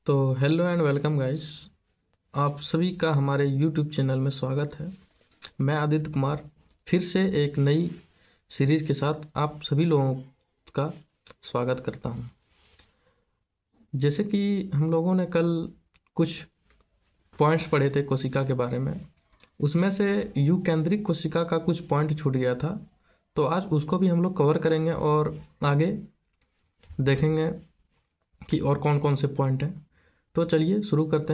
तो hello and welcome guys. आप सभी का हमारे यूट्यूब चैनल में स्वागत है। मैं आदित्य कुमार फिर से एक नई सीरीज़ के साथ आप सभी लोगों का स्वागत करता हूं। जैसे कि हम लोगों ने कल कुछ पॉइंट्स पढ़े थे कोशिका के बारे में, उसमें से यू केंद्रिक कोशिका का कुछ पॉइंट छूट गया था, तो आज उसको भी हम लोग कवर करेंगे और आगे देखेंगे कि और कौन कौन से पॉइंट हैं। तो चलिए शुरू करते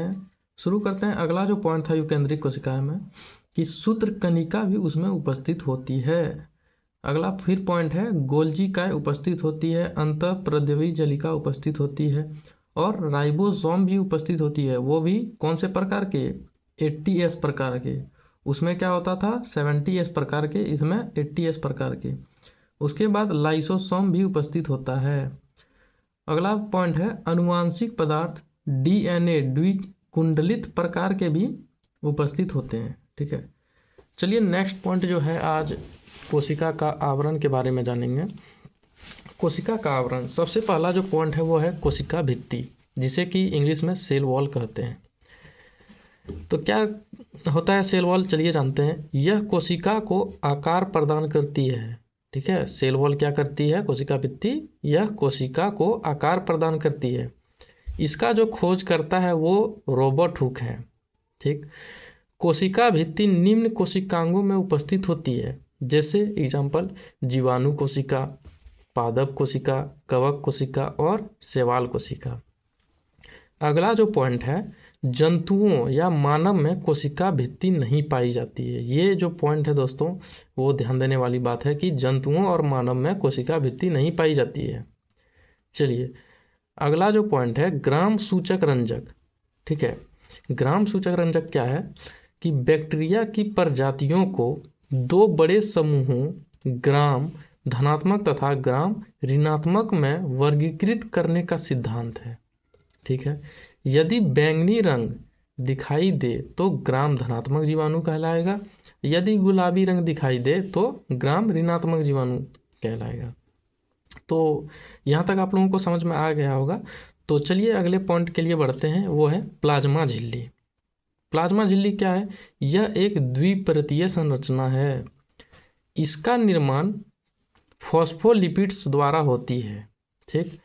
हैं। अगला जो पॉइंट था युकेंद्रिक कोशिकाएं में कि सूत्र कणिका भी उसमें उपस्थित होती है। अगला फिर पॉइंट है गोल्जिकाएं उपस्थित होती है, अंतःप्रद्रवी जलिका उपस्थित होती है और राइबोसोम भी उपस्थित होती है। वो भी कौन से प्रकार के? 80S प्रकार के। उसमें क्या होता था 70S प्रकार के, इसमें 80S प्रकार के। उसके बाद लाइसोसोम भी उपस्थित होता है। अगला पॉइंट है अनुवांशिक पदार्थ DNA द्विकुंडलित प्रकार के भी उपस्थित होते हैं। ठीक है, चलिए नेक्स्ट पॉइंट जो है आज कोशिका का आवरण के बारे में जानेंगे। कोशिका का आवरण, सबसे पहला जो पॉइंट है वो है कोशिका भित्ति, जिसे कि इंग्लिश में सेल वॉल कहते हैं। तो क्या होता है सेल वॉल, चलिए जानते हैं। यह कोशिका को आकार प्रदान करती है। ठीक है, सेल वॉल क्या करती है? कोशिका भित्ति यह कोशिका को आकार प्रदान करती है। इसका जो खोज करता है वो रॉबर्ट हुक है। ठीक, कोशिका भित्ति निम्न कोशिकांगों में उपस्थित होती है, जैसे एग्जाम्पल जीवाणु कोशिका, पादप कोशिका, कवक कोशिका और शैवाल कोशिका। अगला जो पॉइंट है जंतुओं या मानव में कोशिका भित्ति नहीं पाई जाती है। ये जो पॉइंट है दोस्तों, वो ध्यान देने वाली बात है कि जंतुओं और मानव में कोशिका भित्ति नहीं पाई जाती है। चलिए अगला जो पॉइंट है ग्राम सूचक रंजक। ठीक है, ग्राम सूचक रंजक क्या है कि बैक्टीरिया की प्रजातियों को दो बड़े समूहों ग्राम धनात्मक तथा ग्राम ऋणात्मक में वर्गीकृत करने का सिद्धांत है। ठीक है, यदि बैंगनी रंग दिखाई दे तो ग्राम धनात्मक जीवाणु कहलाएगा, यदि गुलाबी रंग दिखाई दे तो ग्राम ऋणात्मक जीवाणु कहलाएगा। तो यहाँ तक आप लोगों को समझ में आ गया होगा। तो चलिए अगले पॉइंट के लिए बढ़ते हैं, वो है प्लाज्मा झिल्ली। प्लाज्मा झिल्ली क्या है? यह एक द्विपरतीय संरचना है। इसका निर्माण फॉस्फोलिपिड्स द्वारा होती है। ठीक,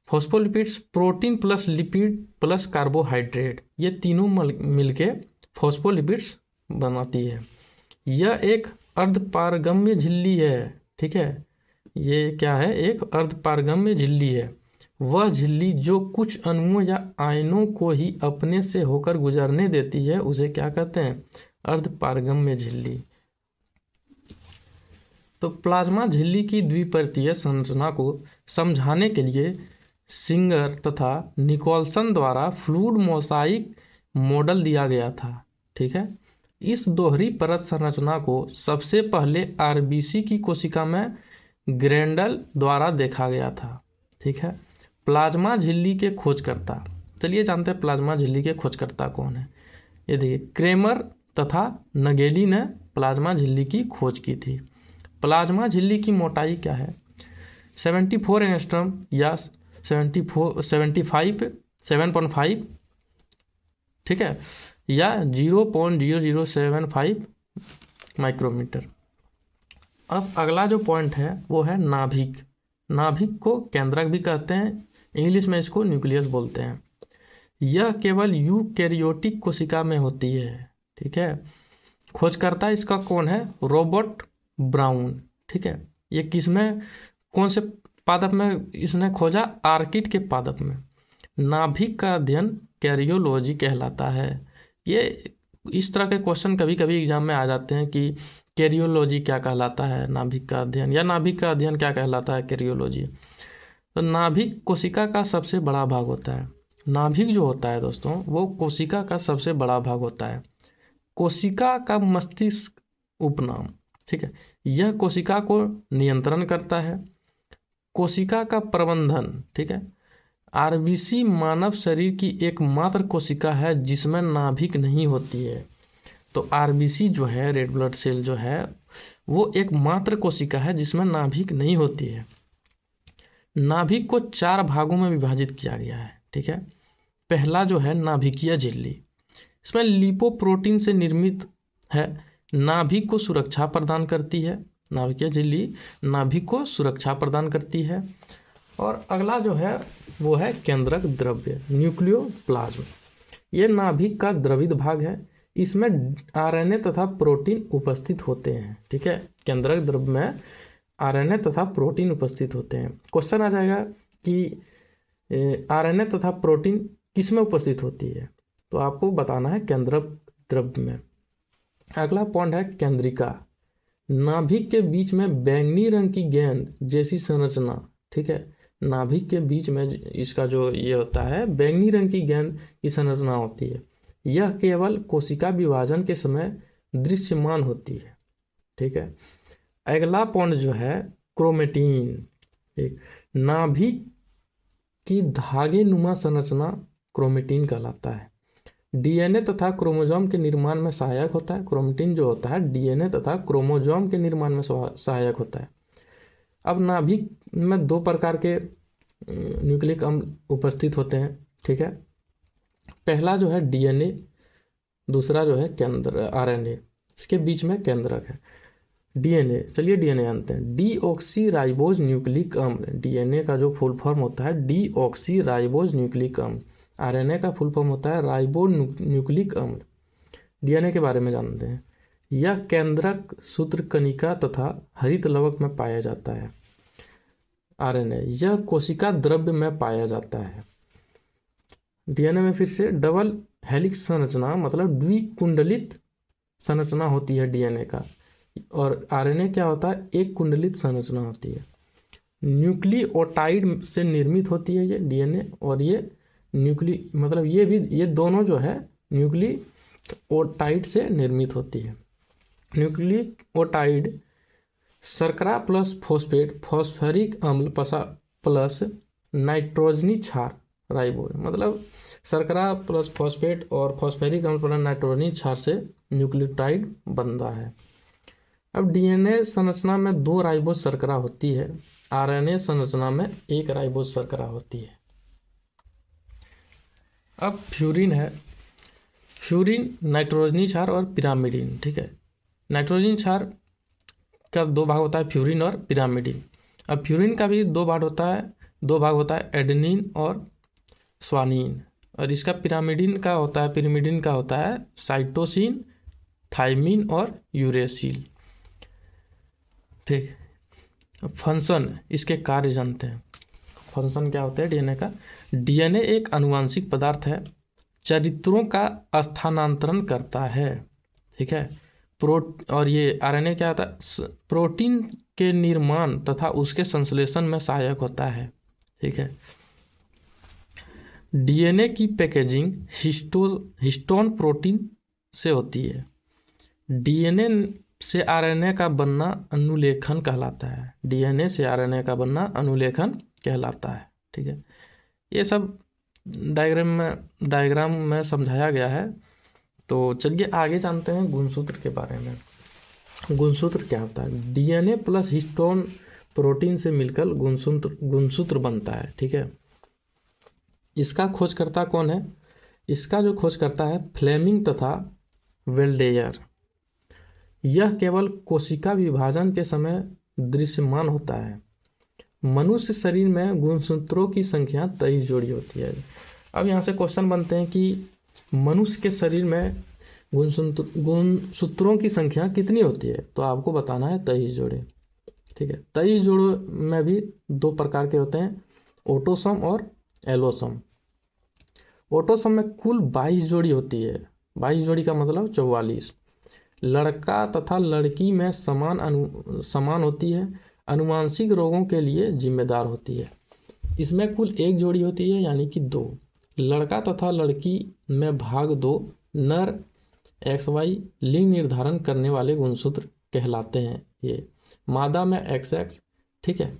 phospholipids protein plus lipid plus carbohydrate, ये तीनों मिलके फॉस्फोलिपिड्स बनाती है। यह एक अर्धपारगम्य झिल्ली है। ठीक है, ये क्या है? एक अर्धपारगम्य झिल्ली है। वह झिल्ली जो कुछ अणुओं या आयनों को ही अपने से होकर गुजरने देती है उसे क्या कहते हैं? अर्धपारगम्य झिल्ली। तो प्लाज्मा झिल्ली की द्विपरतीय संरचना को समझाने के लिए सिंगर तथा निकोलसन द्वारा फ्लूइड मोसाइक मॉडल दिया गया था। ठीक है, इस दोहरी परत संरचना को सबसे पहले आरबीसी की कोशिका में ग्रेंडल द्वारा देखा गया था। ठीक है, प्लाज्मा झिल्ली के खोजकर्ता, चलिए जानते हैं प्लाज्मा झिल्ली के खोजकर्ता कौन है। ये देखिए क्रेमर तथा नगेली ने प्लाज्मा झिल्ली की खोज की थी। प्लाज्मा झिल्ली की मोटाई क्या है? 74 एंगस्ट्रम या 7.5, ठीक है, या 0.0075 माइक्रोमीटर। अब अगला जो पॉइंट है वो है नाभिक। नाभिक को केंद्रक भी कहते हैं, इंग्लिश में इसको न्यूक्लियस बोलते हैं। यह केवल यूकैरियोटिक कोशिका में होती है। ठीक है, खोजकर्ता इसका कौन है? Robert brown. ठीक है, ये किस में, कौन से पादप में इसने खोजा? आर्किड के पादप में। नाभिक का अध्ययन कैरियोलॉजी कहलाता है। ये इस तरह के क्वेश्चन कभी कभी एग्जाम में आ जाते हैं कि कैरियोलॉजी क्या कहलाता है, नाभिक का अध्ययन, या नाभिक का अध्ययन क्या कहलाता है, कैरियोलॉजी। तो नाभिक कोशिका का सबसे बड़ा भाग होता है। नाभिक जो होता है दोस्तों वो कोशिका का सबसे बड़ा भाग होता है। कोशिका का मस्तिष्क उपनाम। ठीक है, यह कोशिका को नियंत्रण करता है। कोशिका का प्रबंधन। ठीक है, आरबीसी मानव शरीर की एकमात्र कोशिका है जिसमें नाभिक नहीं होती है। तो आरबीसी जो है, रेड ब्लड सेल जो है, वो एकमात्र कोशिका है जिसमें नाभिक नहीं होती है। नाभिक को 4 भागों में विभाजित किया गया है। ठीक है, पहला जो है नाभिकीय झिल्ली, इसमें लिपोप्रोटीन से निर्मित है, नाभिक को सुरक्षा प्रदान करती है। नाभिकीय झिल्ली नाभिक को सुरक्षा प्रदान करती है। और अगला जो है वो है केंद्रक द्रव्य, न्यूक्लियोप्लाज्म। ये नाभिक का द्रवित भाग है, इसमें आरएनए तथा प्रोटीन उपस्थित होते हैं। ठीक है, केंद्रक द्रव्य में आरएनए तथा प्रोटीन उपस्थित होते हैं। क्वेश्चन आ जाएगा कि आरएनए तथा प्रोटीन किस में उपस्थित होती है, तो आपको बताना है केंद्रक द्रव्य में। अगला पॉइंट है केंद्रिका, नाभिक के बीच में बैंगनी रंग की गेंद जैसी संरचना। ठीक है, नाभिक के बीच में इसका जो ये होता है बैंगनी रंग की गेंद की संरचना होती है। यह केवल कोशिका विभाजन के समय दृश्यमान होती है। ठीक है, अगला पॉइंट जो है क्रोमेटिन, एक नाभिक की धागे नुमा संरचना क्रोमेटिन कहलाता है। डीएनए तथा क्रोमोसोम के निर्माण में सहायक होता है। क्रोमेटिन जो होता है डीएनए तथा क्रोमोसोम के निर्माण में सहायक होता है। अब नाभिक में दो प्रकार के न्यूक्लिक अम्ल उपस्थित होते हैं। ठीक है, पहला जो है डीएनए, दूसरा जो है केंद्र आरएनए, इसके बीच में केंद्रक है। डीएनए, चलिए डीएनए जानते हैं। डीऑक्सी राइबोज न्यूक्लिक अम्ल, डीएनए का जो फुल फॉर्म होता है डीऑक्सी राइबोज न्यूक्लिक अम्ल। आरएनए का फुल फॉर्म होता है राइबो न्यूक्लिक अम्ल। डीएनए के बारे में जानते हैं। यह केंद्रक, सूत्रकणिका तथा हरित लवक में पाया जाता है। आरएनए यह कोशिका द्रव्य में पाया जाता है। डीएनए में फिर से डबल हेलिक्स संरचना, मतलब द्विकुंडलित संरचना होती है डीएनए का, और आरएनए क्या होता है, एक कुंडलित संरचना होती है। न्यूक्लियोटाइड से निर्मित होती है ये डीएनए, और ये मतलब ये दोनों जो है न्यूक्लियोटाइड से निर्मित होती है। न्यूक्लियोटाइड शर्करा प्लस फॉस्फेट, फॉस्फरिक अम्ल प्लस नाइट्रोजनी क्षार राइबोज, मतलब शर्करा प्लस फॉस्फेट और फॉस्फेरिक अम्ल प्लस नाइट्रोजनी क्षार से न्यूक्लियोटाइड बनता है। अब डीएनए संरचना में 2 राइबोज शर्करा होती है, आरएनए संरचना में 1 राइबोज शर्करा होती है। अब फ्यूरिन है, फ्यूरिन नाइट्रोजनी क्षार और पिरामिडिन। ठीक है, नाइट्रोजन क्षार का 2 भाग होता है, फ्यूरिन और पिरामिडिन। अब फ्यूरिन का भी 2 भाग होता है एडेनिन और स्वानिन, और इसका पिरामिडिन का होता है साइटोसिन, थाइमिन और यूरेसिल। ठीक, अब फंक्शन, इसके कार्य जानते हैं। फंक्शन क्या होता है डीएनए का? डीएनए एक आनुवांशिक पदार्थ है, चरित्रों का स्थानांतरण करता है। ठीक है, और ये आरएनए क्या होता है, प्रोटीन के निर्माण तथा उसके संश्लेषण में सहायक होता है। ठीक है, डीएनए की पैकेजिंग हिस्टोन प्रोटीन से होती है। डीएनए से आरएनए का बनना अनुलेखन कहलाता है। डीएनए से आरएनए का बनना अनुलेखन कहलाता है। ठीक है, ये सब डायग्राम में समझाया गया है। तो चलिए आगे जानते हैं गुणसूत्र के बारे में। गुणसूत्र क्या होता है? डीएनए प्लस हिस्टोन प्रोटीन से मिलकर गुणसूत्र बनता है। ठीक है, इसका खोजकर्ता कौन है? इसका जो खोजकर्ता है फ्लेमिंग तथा वेल्डेयर। यह केवल कोशिका विभाजन के समय दृश्यमान होता है। मनुष्य शरीर में गुणसूत्रों की संख्या 23 जोड़ी होती है। अब यहाँ से क्वेश्चन बनते हैं कि मनुष्य के शरीर में गुणसूत्रों की संख्या कितनी होती है? तो आपको बताना है 23 जोड़े। ठीक है, 23 जोड़ों में भी 2 प्रकार के होते हैं, ऑटोसोम और एलोसोम। ऑटोसोम में कुल 22 जोड़ी होती है। 22 जोड़ी का मतलब 44। लड़का तथा लड़की में समान होती है, अनुवांशिक रोगों के लिए जिम्मेदार होती है। इसमें कुल 1 जोड़ी होती है, यानी कि 2। लड़का तथा लड़की में भाग 2 नर XY लिंग निर्धारण करने वाले गुणसूत्र कहलाते हैं। ये मादा में XX। ठीक है,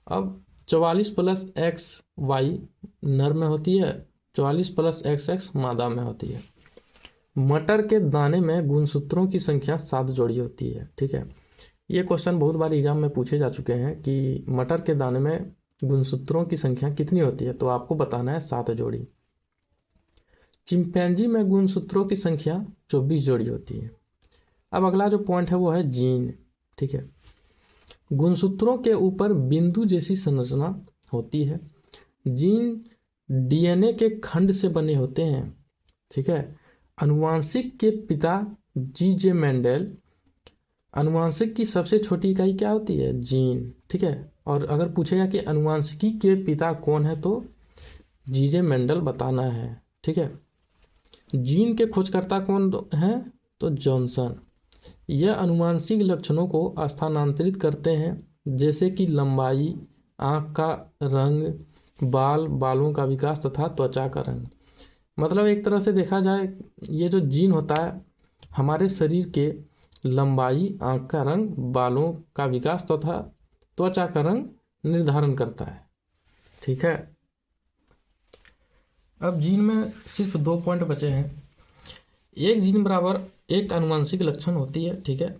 अब 44 + XY नर में होती है, 44 + XX मादा में होती है। मटर के दाने में गुणसूत्रों की संख्या 7 जोड़ी होती है। ठीक है, ये क्वेश्चन बहुत बार एग्जाम में पूछे जा चुके हैं कि मटर के दाने में गुणसूत्रों की संख्या कितनी होती है? तो आपको बताना है 7 जोड़ी। चिंपैंजी में गुणसूत्रों की संख्या 24 जोड़ी होती है। अब अगला जो पॉइंट है वो है जीन। ठीक है, गुणसूत्रों के ऊपर बिंदु जैसी संरचना होती है। जीन डीएनए के खंड से बने होते हैं। ठीक है, अनुवांशिक के पिता जीजे मेंडेल। अनुवांशिक की सबसे छोटी इकाई क्या होती है? जीन। ठीक है, और अगर पूछेगा कि अनुवांशिकी के पिता कौन है तो जीजे मेंडल बताना है। ठीक है, जीन के खोजकर्ता कौन है? तो जॉनसन। यह अनुवांशिक लक्षणों को स्थानांतरित करते हैं, जैसे कि लंबाई, आँख का रंग, बालों का विकास तथा त्वचा का रंग। मतलब एक तरह से देखा जाए, ये जो जीन होता है हमारे शरीर के लंबाई, आँख का रंग, बालों का विकास तथा त्वचा का रंग निर्धारण करता है। ठीक है, अब जीन में सिर्फ 2 पॉइंट बचे हैं। एक जीन बराबर एक अनुवांशिक लक्षण होती है। ठीक है,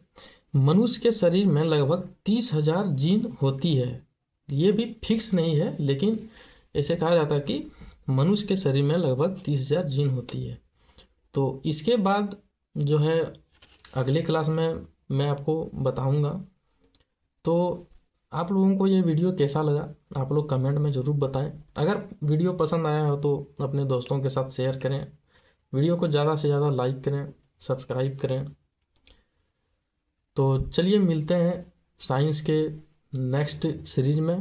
मनुष्य के शरीर में लगभग 30,000 जीन होती है। ये भी फिक्स नहीं है, लेकिन ऐसे कहा जाता है कि मनुष्य के शरीर में लगभग 30,000 जीन होती है। तो इसके बाद जो है अगले क्लास में मैं आपको बताऊंगा। तो आप लोगों को ये वीडियो कैसा लगा आप लोग कमेंट में ज़रूर बताएं। अगर वीडियो पसंद आया हो तो अपने दोस्तों के साथ शेयर करें, वीडियो को ज़्यादा से ज़्यादा लाइक करें, सब्सक्राइब करें। तो चलिए मिलते हैं साइंस के नेक्स्ट सीरीज में।